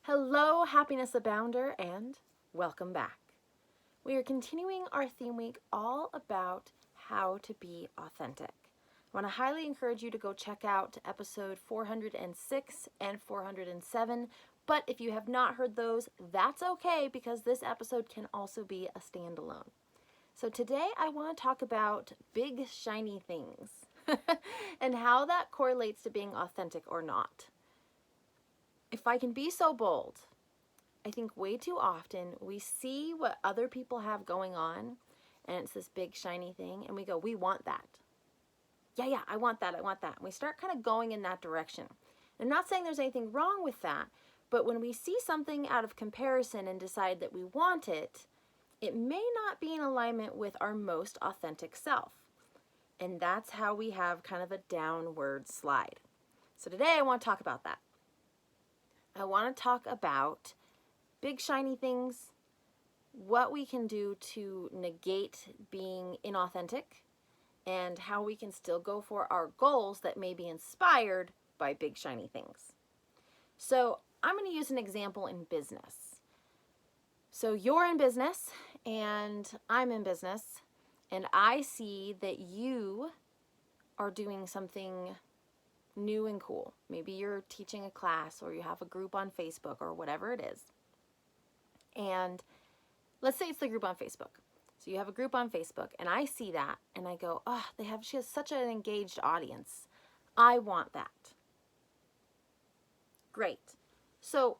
Hello, happiness abounder, and welcome back. We are continuing our theme week all about how to be authentic. I want to highly encourage you to go check out episode 406 and 407. But if you have not heard those, that's okay because this episode can also be a standalone. So today I want to talk about big shiny things and how that correlates to being authentic or not. If I can be so bold, I think way too often we see what other people have going on and it's this big shiny thing and we go, we want that. Yeah, I want that. And we start kind of going in that direction. I'm not saying there's anything wrong with that, but when we see something out of comparison and decide that we want it, it may not be in alignment with our most authentic self. And that's how we have kind of a downward slide. So today I want to talk about that. I want to talk about big shiny things, what we can do to negate being inauthentic, and how we can still go for our goals that may be inspired by big shiny things. So I'm going to use an example in business. So you're in business and I'm in business, and I see that you are doing something new and cool. Maybe you're teaching a class or you have a group on Facebook or whatever it is. And let's say it's the group on Facebook. So you have a group on Facebook and I see that and I go, oh, she has such an engaged audience. I want that. Great. So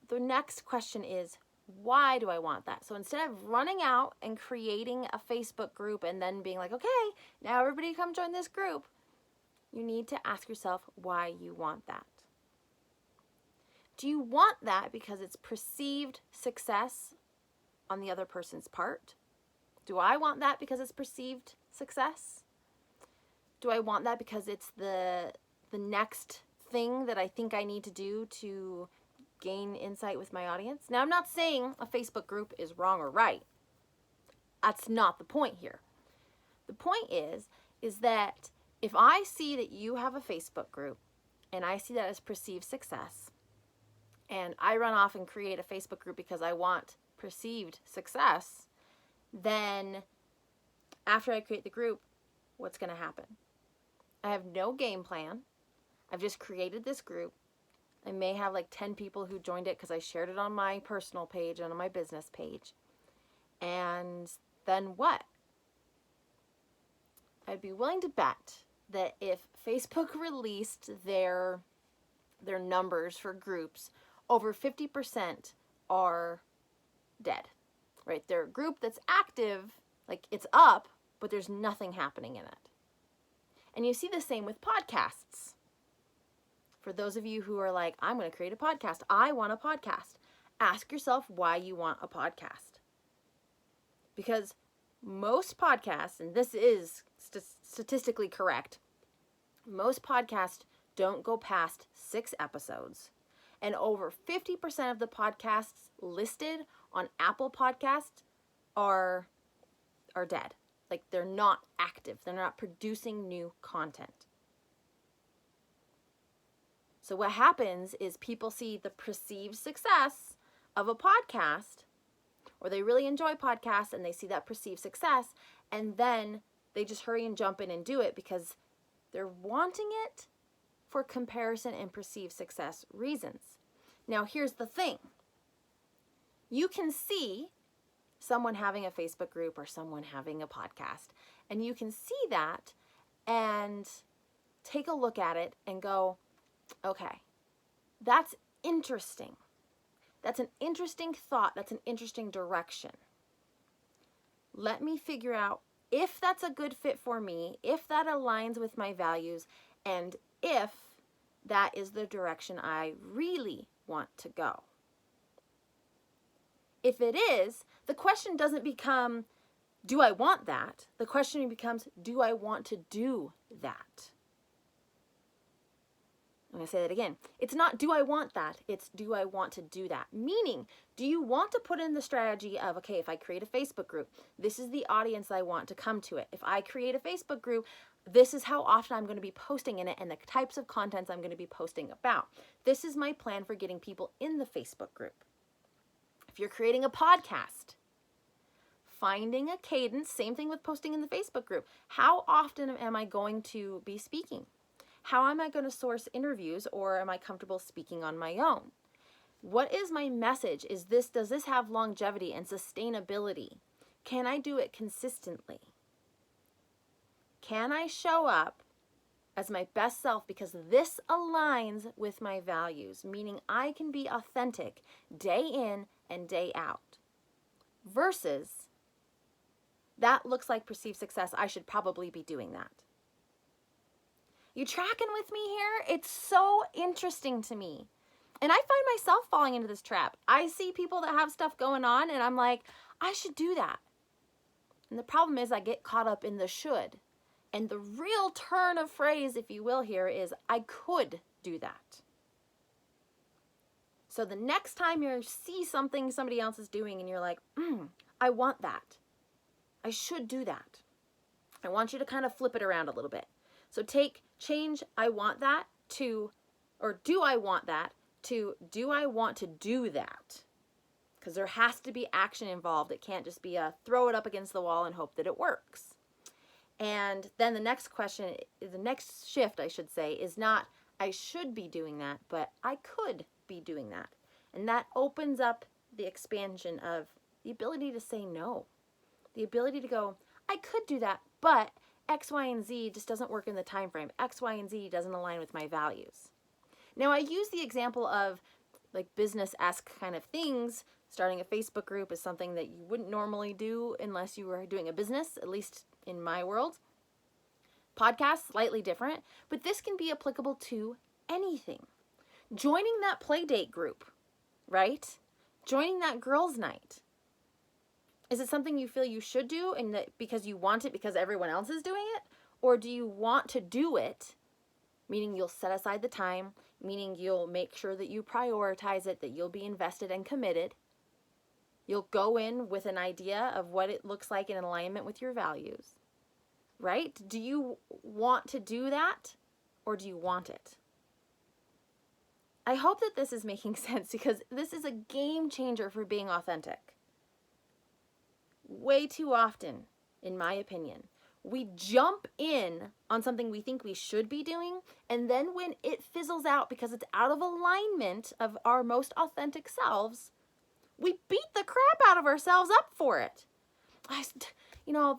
the next question is, why do I want that? So instead of running out and creating a Facebook group and then being like, okay, now everybody come join this group, you need to ask yourself why you want that. Do you want that because it's perceived success on the other person's part? Do I want that because it's perceived success? Do I want that because it's the next thing that I think I need to do to gain insight with my audience? Now, I'm not saying a Facebook group is wrong or right. That's not the point here. The point is that if I see that you have a Facebook group and I see that as perceived success, and I run off and create a Facebook group because I want perceived success, then after I create the group, what's going to happen? I have no game plan. I've just created this group. I may have like 10 people who joined it because I shared it on my personal page and on my business page. And then what? I'd be willing to bet that if Facebook released their numbers for groups, over 50% are dead, right? They're a group that's active, like it's up, but there's nothing happening in it. And you see the same with podcasts. For those of you who are like, I'm going to create a podcast. I want a podcast. Ask yourself why you want a podcast. Because most podcasts, and this is statistically correct, most podcasts don't go past 6 episodes. And over 50% of the podcasts listed on Apple Podcasts are dead. Like they're not active. They're not producing new content. So what happens is people see the perceived success of a podcast, or they really enjoy podcasts and they see that perceived success, and then they just hurry and jump in and do it because they're wanting it for comparison and perceived success reasons. Now, here's the thing. You can see someone having a Facebook group or someone having a podcast, and you can see that and take a look at it and go, okay, that's interesting. That's an interesting thought. That's an interesting direction. Let me figure out if that's a good fit for me, if that aligns with my values, and if that is the direction I really want to go. If it is, the question doesn't become, do I want that? The question becomes, do I want to do that? I'm going to say that again. It's not, do I want that? It's, do I want to do that? Meaning, do you want to put in the strategy of, okay, if I create a Facebook group, this is the audience I want to come to it. If I create a Facebook group, this is how often I'm going to be posting in it and the types of contents I'm going to be posting about. This is my plan for getting people in the Facebook group. If you're creating a podcast, finding a cadence, same thing with posting in the Facebook group. How often am I going to be speaking? How am I going to source interviews, or am I comfortable speaking on my own? What is my message? Does this have longevity and sustainability? Can I do it consistently? Can I show up as my best self because this aligns with my values, meaning I can be authentic day in and day out, versus that looks like perceived success, I should probably be doing that. You tracking with me here? It's so interesting to me. And I find myself falling into this trap. I see people that have stuff going on and I'm like, I should do that. And the problem is I get caught up in the should. And the real turn of phrase, if you will, here is I could do that. So the next time you see something somebody else is doing and you're like, I want that. I should do that. I want you to kind of flip it around a little bit. So change I want that to, or do I want that to, do I want to do that? Because there has to be action involved. It can't just be a throw it up against the wall and hope that it works. And then the next question, the next shift, I should say, is not I should be doing that, but I could be doing that. And that opens up the expansion of the ability to say no. The ability to go, I could do that, but X, Y, and Z just doesn't work in the time frame. X, Y, and Z doesn't align with my values. Now, I use the example of like business-esque kind of things. Starting a Facebook group is something that you wouldn't normally do unless you were doing a business, at least in my world. Podcasts, slightly different, but this can be applicable to anything. Joining that play date group, right? Joining that girls' night. Is it something you feel you should do and that because you want it because everyone else is doing it? Or do you want to do it, meaning you'll set aside the time, meaning you'll make sure that you prioritize it, that you'll be invested and committed. You'll go in with an idea of what it looks like in alignment with your values, right? Do you want to do that or do you want it? I hope that this is making sense because this is a game changer for being authentic. Way too often, in my opinion, we jump in on something we think we should be doing, and then when it fizzles out because it's out of alignment of our most authentic selves, we beat the crap out of ourselves up for it.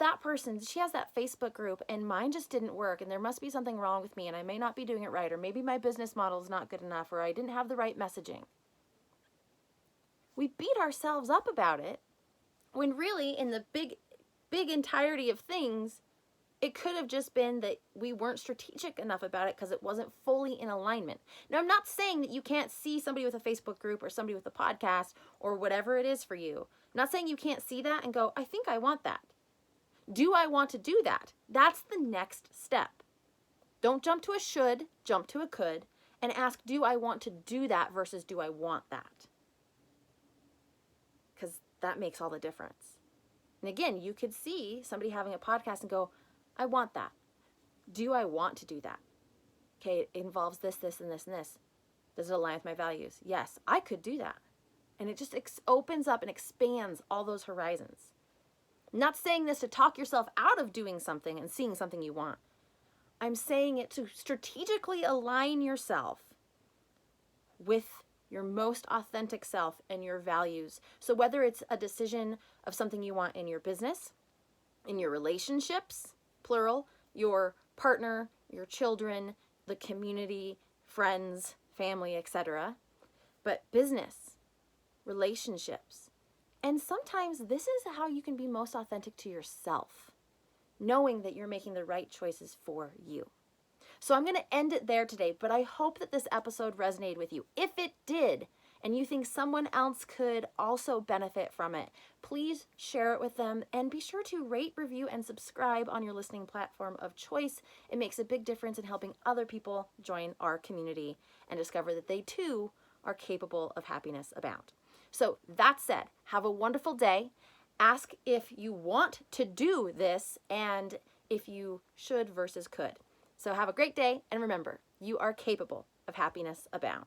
That person, she has that Facebook group and mine just didn't work and there must be something wrong with me and I may not be doing it right, or maybe my business model is not good enough, or I didn't have the right messaging. We beat ourselves up about it when really in the big entirety of things, it could have just been that we weren't strategic enough about it because it wasn't fully in alignment. Now, I'm not saying that you can't see somebody with a Facebook group or somebody with a podcast or whatever it is for you. I'm not saying you can't see that and go, I think I want that. Do I want to do that? That's the next step. Don't jump to a should, jump to a could, and ask, do I want to do that versus do I want that? Because that makes all the difference. And again, you could see somebody having a podcast and go, I want that. Do I want to do that? Okay, it involves this, this, and this, and this. Does it align with my values? Yes, I could do that. And it just opens up and expands all those horizons. I'm not saying this to talk yourself out of doing something and seeing something you want. I'm saying it to strategically align yourself with your most authentic self and your values. So whether it's a decision of something you want in your business, in your relationships, plural, your partner, your children, the community, friends, family, etc. But business, relationships. And sometimes this is how you can be most authentic to yourself, knowing that you're making the right choices for you. So I'm going to end it there today, but I hope that this episode resonated with you. If it did, and you think someone else could also benefit from it, please share it with them and be sure to rate, review, and subscribe on your listening platform of choice. It makes a big difference in helping other people join our community and discover that they too are capable of happiness abound. So that said, have a wonderful day. Ask if you want to do this, and if you should versus could. So have a great day, and remember, you are capable of happiness abound.